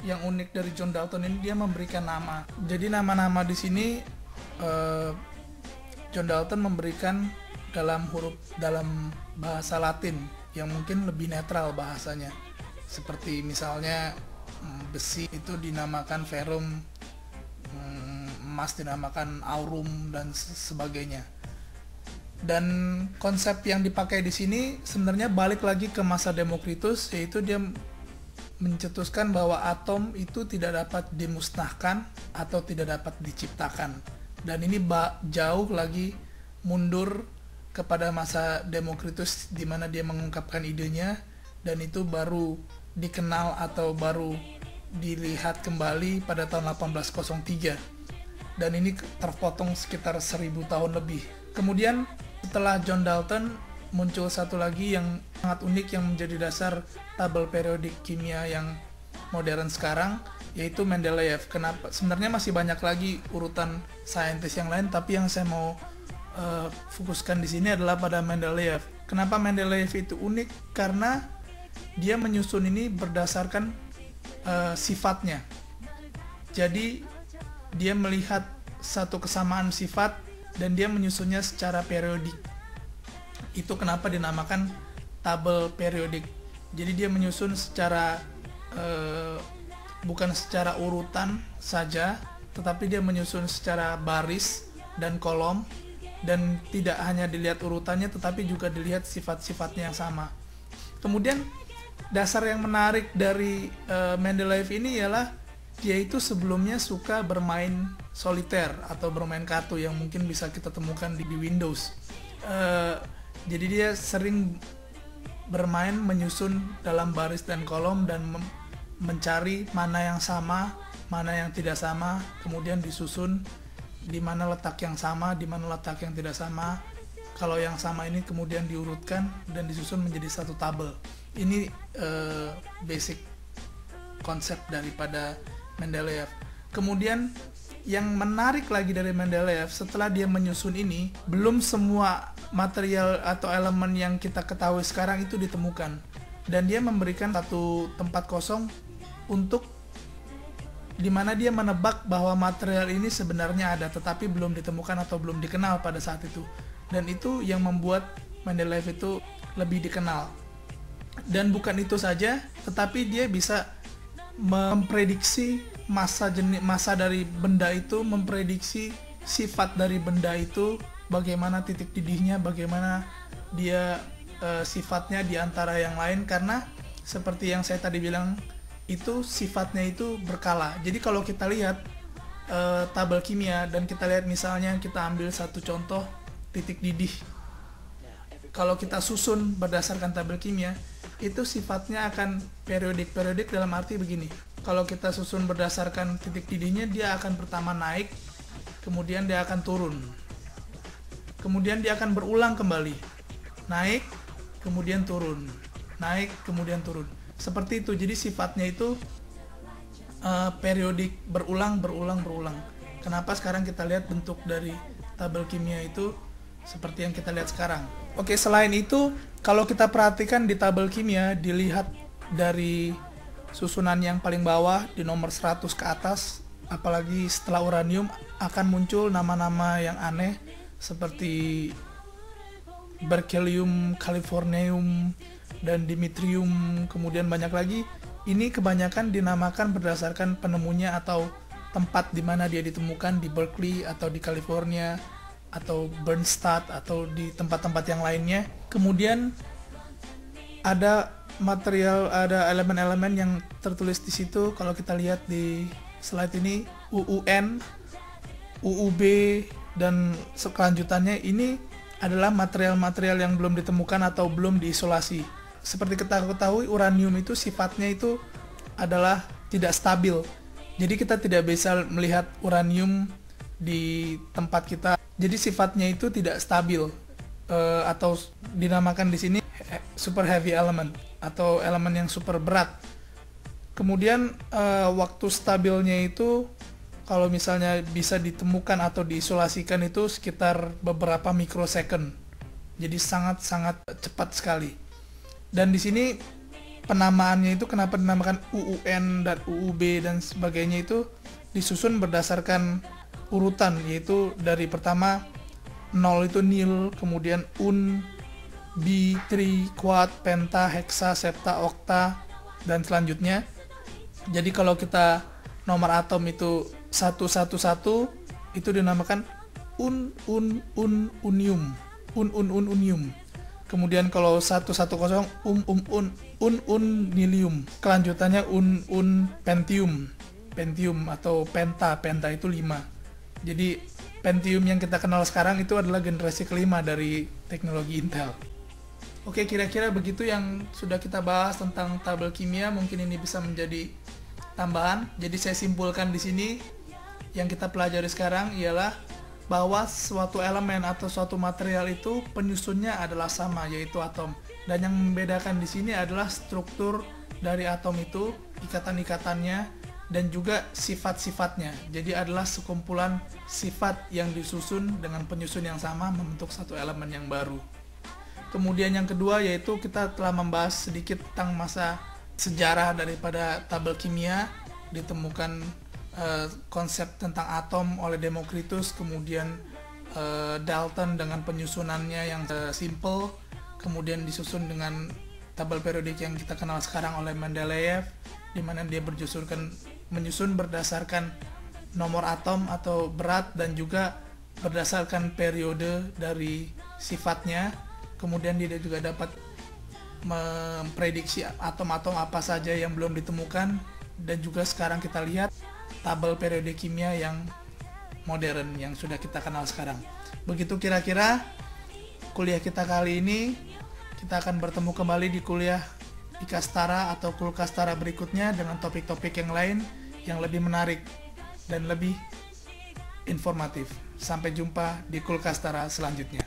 Yang unik dari John Dalton ini, dia memberikan nama. Jadi nama-nama di sini John Dalton memberikan dalam bahasa Latin yang mungkin lebih netral bahasanya. Seperti misalnya besi itu dinamakan ferrum, emas dinamakan aurum dan sebagainya. Dan konsep yang dipakai di sini sebenarnya balik lagi ke masa Demokritus, yaitu dia mencetuskan bahwa atom itu tidak dapat dimusnahkan atau tidak dapat diciptakan. Dan ini jauh lagi mundur kepada masa Demokritus, di mana dia mengungkapkan idenya, dan itu baru dikenal atau baru dilihat kembali pada tahun 1803. Dan ini terpotong sekitar 1000 tahun lebih. Kemudian setelah John Dalton muncul satu lagi yang sangat unik yang menjadi dasar tabel periodik kimia yang modern sekarang, yaitu Mendeleev. Kenapa? Sebenarnya masih banyak lagi urutan saintis yang lain, tapi yang saya mau fokuskan di sini adalah pada Mendeleev. Kenapa Mendeleev itu unik? Karena dia menyusun ini berdasarkan sifatnya. Jadi dia melihat satu kesamaan sifat dan dia menyusunnya secara periodik. Itu kenapa dinamakan tabel periodik. Jadi dia menyusun secara bukan secara urutan saja, tetapi dia menyusun secara baris dan kolom, dan tidak hanya dilihat urutannya tetapi juga dilihat sifat-sifatnya yang sama. Kemudian dasar yang menarik dari Mendeleev ini ialah dia itu sebelumnya suka bermain soliter atau bermain kartu yang mungkin bisa kita temukan di Windows. Jadi dia sering bermain menyusun dalam baris dan kolom dan mencari mana yang sama, mana yang tidak sama, kemudian disusun di mana letak yang sama, di mana letak yang tidak sama. Kalau yang sama ini kemudian diurutkan dan disusun menjadi satu tabel. Ini basic konsep daripada Mendeleev. Kemudian yang menarik lagi dari Mendeleev, setelah dia menyusun ini, belum semua material atau elemen yang kita ketahui sekarang itu ditemukan. Dan dia memberikan satu tempat kosong untuk dimana dia menebak bahwa material ini sebenarnya ada, tetapi belum ditemukan atau belum dikenal pada saat itu. Dan itu yang membuat Mendeleev itu lebih dikenal. Dan bukan itu saja, tetapi dia bisa memprediksi masa dari benda itu, memprediksi sifat dari benda itu, bagaimana titik didihnya, bagaimana dia sifatnya di antara yang lain, karena seperti yang saya tadi bilang, itu sifatnya itu berkala. Jadi kalau kita lihat tabel kimia dan kita lihat misalnya kita ambil satu contoh titik didih, kalau kita susun berdasarkan tabel kimia, itu sifatnya akan periodik dalam arti begini. Kalau kita susun berdasarkan titik didihnya, dia akan pertama naik, kemudian dia akan turun, kemudian dia akan berulang kembali, naik, kemudian turun, naik, kemudian turun. Seperti itu. Jadi sifatnya itu periodik, berulang. Kenapa sekarang kita lihat bentuk dari tabel kimia itu seperti yang kita lihat sekarang. Oke, selain itu, kalau kita perhatikan di tabel kimia, dilihat dari susunan yang paling bawah di nomor 100 ke atas, apalagi setelah uranium akan muncul nama-nama yang aneh seperti berkelium, californium, dan dimitrium, kemudian banyak lagi. Ini kebanyakan dinamakan berdasarkan penemunya atau tempat di mana dia ditemukan, di Berkeley atau di California atau Bernstadt atau di tempat-tempat yang lainnya. Kemudian ada material, ada elemen-elemen yang tertulis di situ. Kalau kita lihat di slide ini, UUN, UUB, dan selanjutannya, ini adalah material-material yang belum ditemukan atau belum diisolasi. Seperti kita ketahui, uranium itu sifatnya itu adalah tidak stabil. Jadi kita tidak bisa melihat uranium di tempat kita. Jadi sifatnya itu tidak stabil, atau dinamakan di sini super heavy element atau elemen yang super berat. Kemudian waktu stabilnya itu kalau misalnya bisa ditemukan atau diisolasikan itu sekitar beberapa mikrosecond. Jadi sangat-sangat cepat sekali. Dan di sini penamaannya itu kenapa dinamakan UUN dan UUB dan sebagainya itu disusun berdasarkan urutan, yaitu dari pertama 0 itu nil, kemudian un, bi, tri, quad, penta, heksa, septa, okta, dan selanjutnya. Jadi kalau kita nomor atom itu 111 itu dinamakan unium. Unium. Kemudian kalau 110 nilium. Kelanjutannya pentium atau penta itu 5. Jadi Pentium yang kita kenal sekarang itu adalah generasi kelima dari teknologi Intel. Oke, kira-kira begitu yang sudah kita bahas tentang tabel kimia. Mungkin ini bisa menjadi tambahan. Jadi saya simpulkan di sini yang kita pelajari sekarang ialah bahwa suatu elemen atau suatu material itu penyusunnya adalah sama, yaitu atom. Dan yang membedakan di sini adalah struktur dari atom itu, ikatan-ikatannya, dan juga sifat-sifatnya. Jadi adalah sekumpulan sifat yang disusun dengan penyusun yang sama membentuk satu elemen yang baru. Kemudian yang kedua yaitu kita telah membahas sedikit tentang masa sejarah daripada tabel kimia. Ditemukan konsep tentang atom oleh Democritus, kemudian Dalton dengan penyusunannya yang simple, kemudian disusun dengan tabel periodik yang kita kenal sekarang oleh Mendeleev, di mana dia menyusun berdasarkan nomor atom atau berat dan juga berdasarkan periode dari sifatnya. Kemudian dia juga dapat memprediksi atom-atom apa saja yang belum ditemukan, dan juga sekarang kita lihat tabel periode kimia yang modern yang sudah kita kenal sekarang. Begitu kira-kira kuliah kita kali ini. Kita akan bertemu kembali di kuliah Ikastara atau Kulkastara berikutnya dengan topik-topik yang lain yang lebih menarik dan lebih informatif. Sampai jumpa di Kulkastara selanjutnya.